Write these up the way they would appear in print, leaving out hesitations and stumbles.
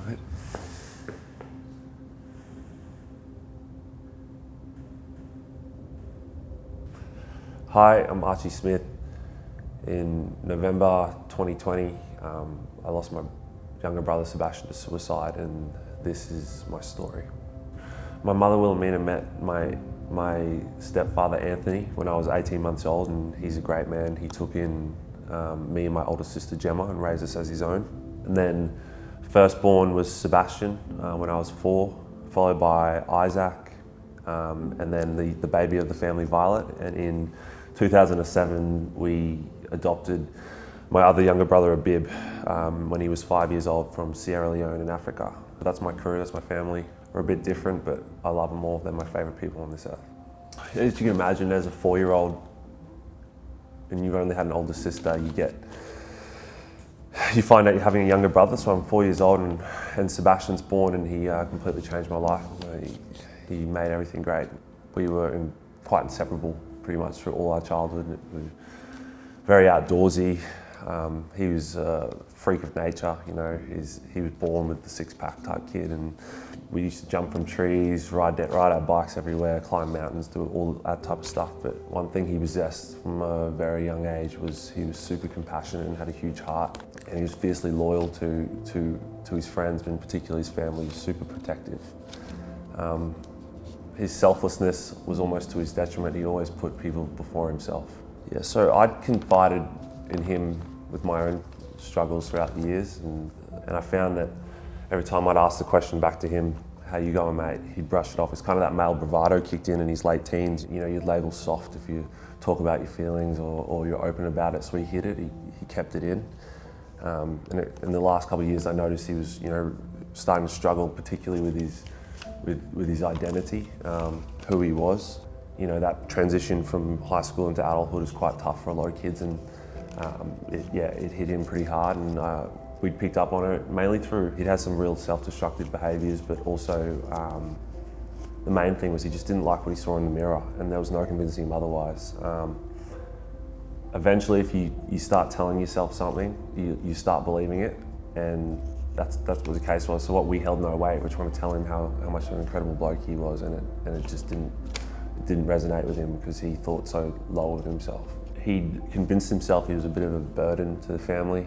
Right. Hi, I'm Archie Smith. In November 2020, I lost my younger brother Sebastian to suicide, and this is my story. My mother Wilhelmina met my stepfather Anthony when I was 18 months old, and he's a great man. He took in me and my older sister Gemma and raised us as his own. And then firstborn was Sebastian when I was 4, followed by Isaac, and then the baby of the family, Violet. And in 2007, we adopted my other younger brother, Abib, when he was 5 years old, from Sierra Leone in Africa. That's my crew, that's my family. We're a bit different, but I love them all. They're my favourite people on this earth. As you can imagine, as a 4-year-old, and you've only had an older sister, you find out you're having a younger brother. So I'm 4 years old, and Sebastian's born, and he completely changed my life. He made everything great. We were quite inseparable pretty much through all our childhood. We were very outdoorsy. He was a freak of nature, you know. He was born with the six-pack type kid, and we used to jump from trees, ride our bikes everywhere, climb mountains, do all that type of stuff. But one thing he possessed from a very young age was he was super compassionate and had a huge heart, and he was fiercely loyal to his friends, and particularly his family. He was super protective. His selflessness was almost to his detriment. He always put people before himself. Yeah, so I'd confided in him with my own struggles throughout the years, and I found that every time I'd ask the question back to him, "How you going, mate?" he'd brush it off. It's kind of that male bravado kicked in his late teens. You know, you'd label soft if you talk about your feelings or you're open about it, so he hid it, he kept it in. And in the last couple of years I noticed he was, you know, starting to struggle, particularly with his identity, who he was. You know, that transition from high school into adulthood is quite tough for a lot of kids, and it hit him pretty hard, and we'd picked up on it mainly through, he'd had some real self-destructive behaviours, but also the main thing was he just didn't like what he saw in the mirror, and there was no convincing him otherwise. Eventually, if you start telling yourself something, you start believing it, and that's what the case was. So what we held no weight. We're trying to tell him how much of an incredible bloke he was, and it just didn't resonate with him because he thought so low of himself. He'd convinced himself he was a bit of a burden to the family,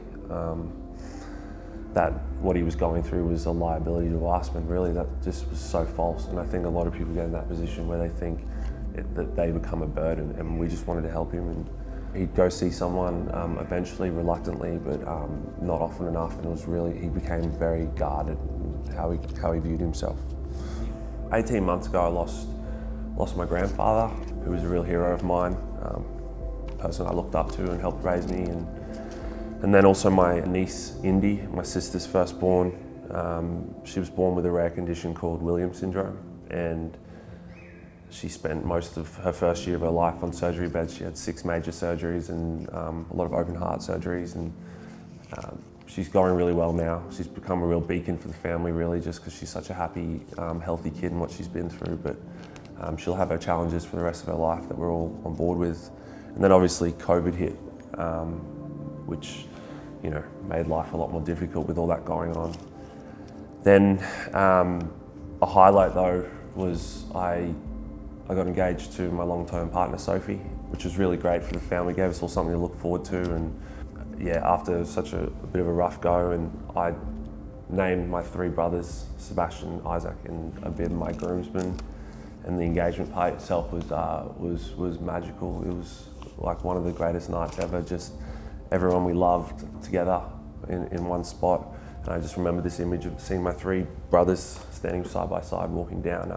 that what he was going through was a liability to us, and really that just was so false. And I think a lot of people get in that position where they think that they become a burden, and we just wanted to help him. And he'd go see someone eventually, reluctantly, but not often enough, and it was really, he became very guarded in how he viewed himself. 18 months ago I lost my grandfather, who was a real hero of mine, a person I looked up to and helped raise me, and then also my niece Indy, my sister's firstborn. She was born with a rare condition called Williams syndrome, and she spent most of her first year of her life on surgery beds. She had 6 major surgeries and a lot of open heart surgeries, and she's going really well now. She's become a real beacon for the family, really, just because she's such a happy, healthy kid and what she's been through. But she'll have her challenges for the rest of her life that we're all on board with. And then obviously COVID hit, which, you know, made life a lot more difficult with all that going on. Then a highlight though was I got engaged to my long-term partner Sophie, which was really great for the family. Gave us all something to look forward to, and yeah, after such a bit of a rough go, and I named my 3 brothers, Sebastian, Isaac, and Abib, my groomsmen. And the engagement party itself was magical. It was like one of the greatest nights ever. Just everyone we loved together in one spot. And I just remember this image of seeing my 3 brothers standing side by side, walking down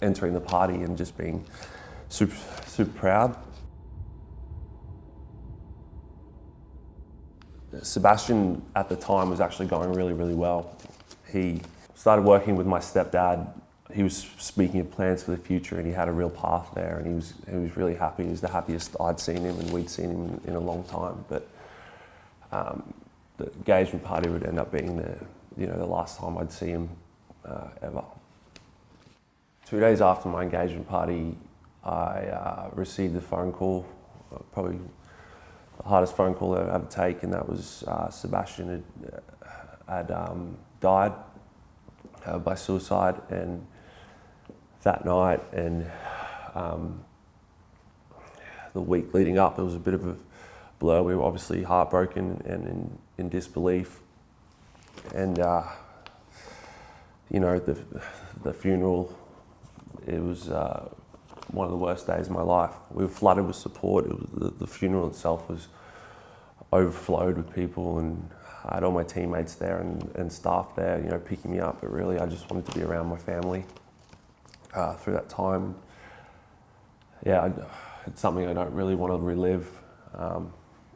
entering the party, and just being super proud. Sebastian at the time was actually going really, really well. He started working with my stepdad. He was speaking of plans for the future, and he had a real path there, and he was really happy. He was the happiest I'd seen him, and we'd seen him in a long time. But the engagement party would end up being the last time I'd see him ever. 2 days after my engagement party, I received a phone call probably the hardest phone call I ever take, and that was Sebastian had died by suicide, and that night and the week leading up, it was a bit of a blur. We were obviously heartbroken and in disbelief, and you know, the funeral, it was one of the worst days of my life. We were flooded with support. It was, the funeral itself was overflowed with people, and I had all my teammates there and staff there, you know, picking me up. But really, I just wanted to be around my family through that time. Yeah, it's something I don't really want to relive,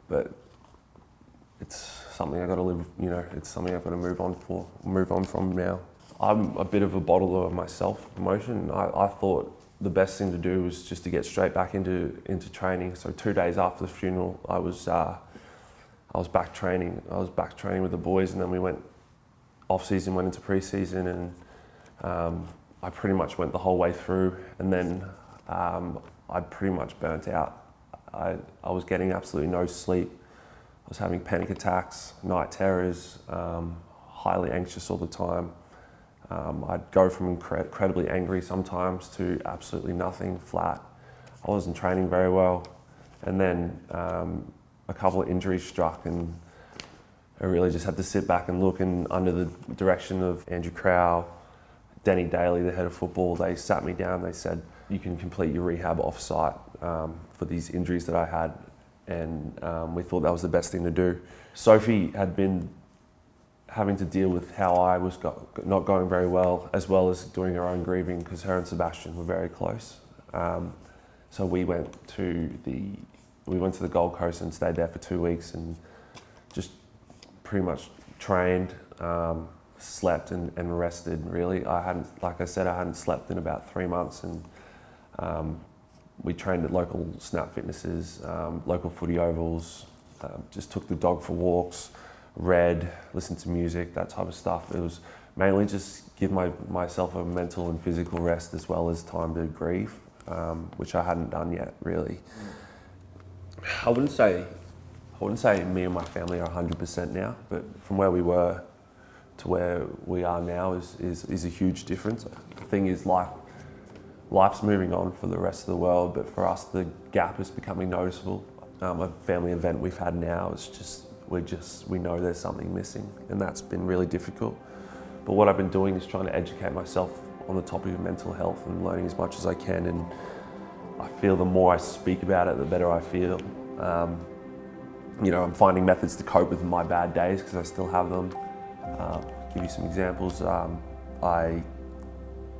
but it's something I got to live. You know, it's something I've got to move on from now. I'm a bit of a bottler of myself emotion. I thought the best thing to do was just to get straight back into training. So 2 days after the funeral, I was back training. I was back training with the boys, and then we went off season, went into pre-season, and I pretty much went the whole way through. And then I pretty much burnt out. I was getting absolutely no sleep. I was having panic attacks, night terrors, highly anxious all the time. I'd go from incredibly angry sometimes to absolutely nothing, flat. I wasn't training very well. And then a couple of injuries struck, and I really just had to sit back and look. And under the direction of Andrew Crow, Danny Daly, the head of football, they sat me down. They said, you can complete your rehab off-site for these injuries that I had. And we thought that was the best thing to do. Sophie had been having to deal with how I was not going very well as doing her own grieving, because her and Sebastian were very close. So we went to the Gold Coast and stayed there for 2 weeks and just pretty much trained, slept and rested. Really, like I said, I hadn't slept in about 3 months, and we trained at local snap fitnesses, local footy ovals, just took the dog for walks, read, listened to music, that type of stuff. It was mainly just give myself a mental and physical rest, as well as time to grieve, which I hadn't done yet, really. I wouldn't say me and my family are 100% now, but from where we were to where we are now is a huge difference. The thing is, life's moving on for the rest of the world, but for us, the gap is becoming noticeable. A family event we've had now is just, we know there's something missing, and that's been really difficult. But what I've been doing is trying to educate myself on the topic of mental health and learning as much as I can, and I feel the more I speak about it, the better I feel. You know, I'm finding methods to cope with my bad days, because I still have them. Give you some examples.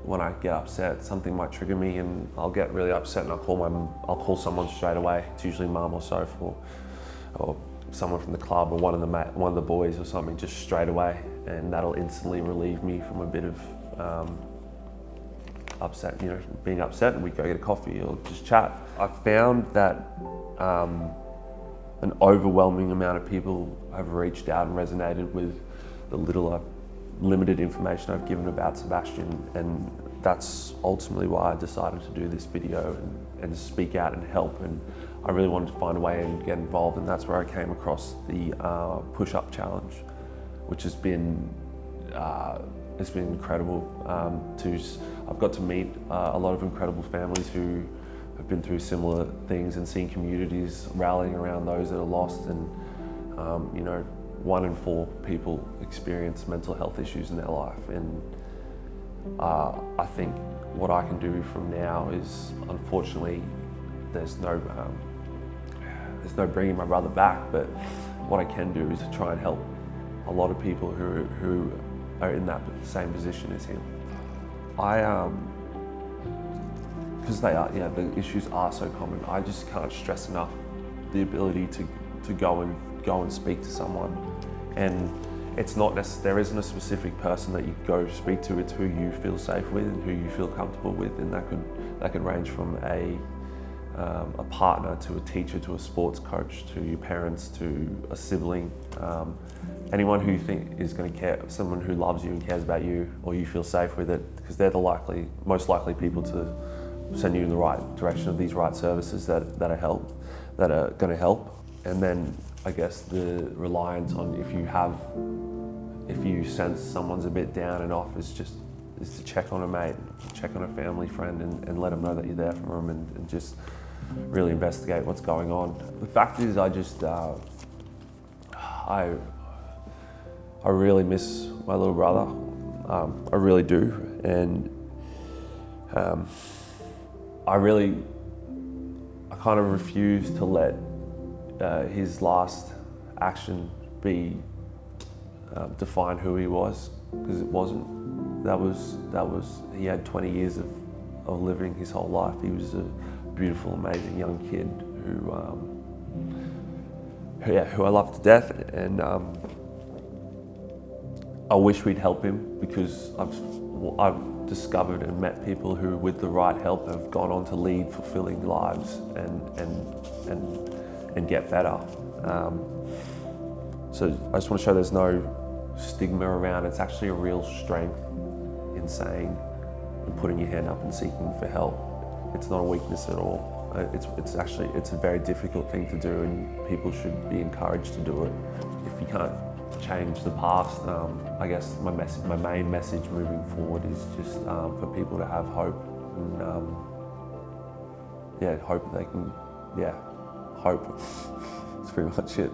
When I get upset, something might trigger me, and I'll get really upset, and I'll call someone straight away. It's usually Mum or Soph or someone from the club, or one of the boys or something, just straight away, and that'll instantly relieve me from a bit of upset. You know, being upset, and we go get a coffee or just chat. I found that an overwhelming amount of people have reached out and resonated with the limited information I've given about Sebastian, and that's ultimately why I decided to do this video and speak out and help. And I really wanted to find a way and get involved, and that's where I came across the push-up challenge, which has been it's been incredible. I've got to meet a lot of incredible families who have been through similar things, and seeing communities rallying around those that are lost. And you know, 1 in 4 people experience mental health issues in their life, and I think what I can do from now is, unfortunately, there's no bringing my brother back, but what I can do is to try and help a lot of people who are in that same position as him. Because the issues are so common, I just can't stress enough the ability to go and speak to someone. And it's not there isn't a specific person that you go speak to. It's who you feel safe with and who you feel comfortable with, and that could range from a partner to a teacher to a sports coach to your parents to a sibling, anyone who you think is going to care, someone who loves you and cares about you, or you feel safe with it, because they're the most likely people to send you in the right direction of these right services that are help. that are going to help. And then I guess the reliance on if you sense someone's a bit down and off is to check on a mate, check on a family friend and let them know that you're there for them and just really investigate what's going on. The fact is I really miss my little brother. I really do. And I kind of refuse to let his last action define who he was, because it wasn't. He had 20 years of living his whole life. He was a beautiful, amazing young kid who I love to death, and I wish we'd help him, because I've discovered and met people who, with the right help, have gone on to lead fulfilling lives and get better. So I just want to show there's no stigma around. It's actually a real strength in saying and putting your hand up and seeking for help. It's not a weakness at all. It's a very difficult thing to do, and people should be encouraged to do it. If you can't change the past, I guess my main message moving forward is just for people to have hope, and hope they can, hope. That's pretty much it.